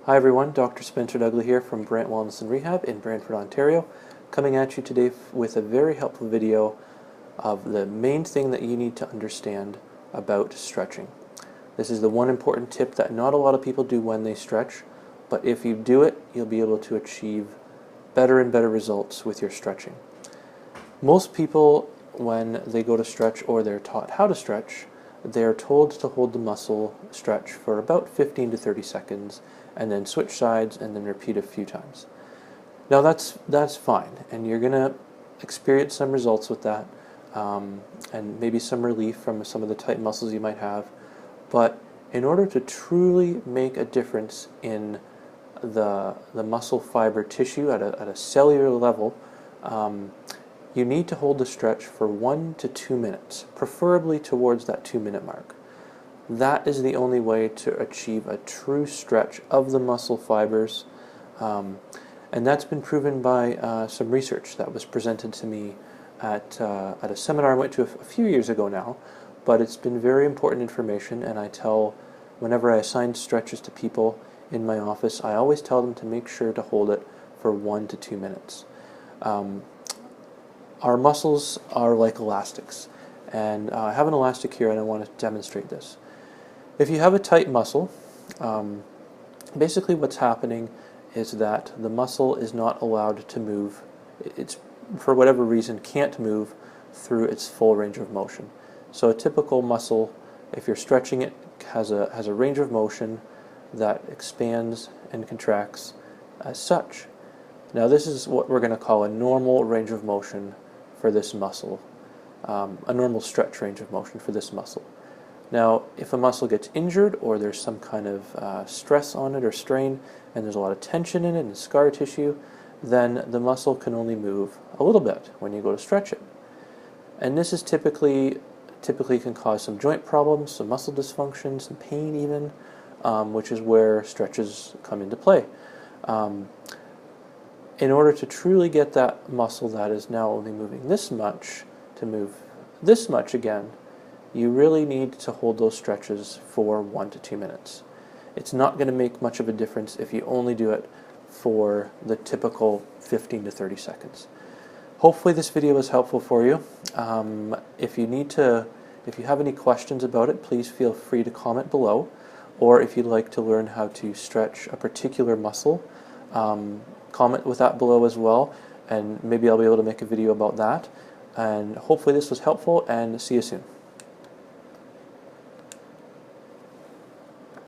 Hi everyone, Dr. Spenser Dougley here from Brant Wellness and Rehab in Brantford, Ontario, coming at you today with a very helpful video of the main thing that you need to understand about stretching. This is the one important tip that not a lot of people do when they stretch, but if you do it, you'll be able to achieve better and better results with your stretching. Most people, when they go to stretch or they're taught how to stretch, they're told to hold the muscle stretch for about 15 to 30 seconds and then switch sides and then repeat a few times. Now that's fine, and you're going to experience some results with that and maybe some relief from some of the tight muscles you might have, but in order to truly make a difference in the muscle fiber tissue at a cellular level, you need to hold the stretch for 1 to 2 minutes, preferably towards that 2-minute mark. That is the only way to achieve a true stretch of the muscle fibers, and that's been proven by some research that was presented to me at a seminar I went to a few years ago now, but it's been very important information, and whenever I assign stretches to people in my office, I always tell them to make sure to hold it for 1 to 2 minutes. Our muscles are like elastics, and I have an elastic here and I want to demonstrate this. If you have a tight muscle, basically what's happening is that the muscle is not allowed to move. It's, for whatever reason, can't move through its full range of motion. So a typical muscle, if you're stretching it, has a range of motion that expands and contracts as such. Now this is what we're going to call a normal range of motion for this muscle, a normal stretch range of motion for this muscle. Now, if a muscle gets injured or there's some kind of stress on it or strain, and there's a lot of tension in it and scar tissue, then the muscle can only move a little bit when you go to stretch it. And this is typically can cause some joint problems, some muscle dysfunction, some pain even, which is where stretches come into play. In order to truly get that muscle that is now only moving this much to move this much again, you really need to hold those stretches for 1 to 2 minutes. It's not going to make much of a difference if you only do it for the typical 15 to 30 seconds. Hopefully this video was helpful for you. If you have any questions about it, please feel free to comment below, or if you'd like to learn how to stretch a particular muscle, comment with that below as well, and maybe I'll be able to make a video about that. And hopefully this was helpful, and see you soon.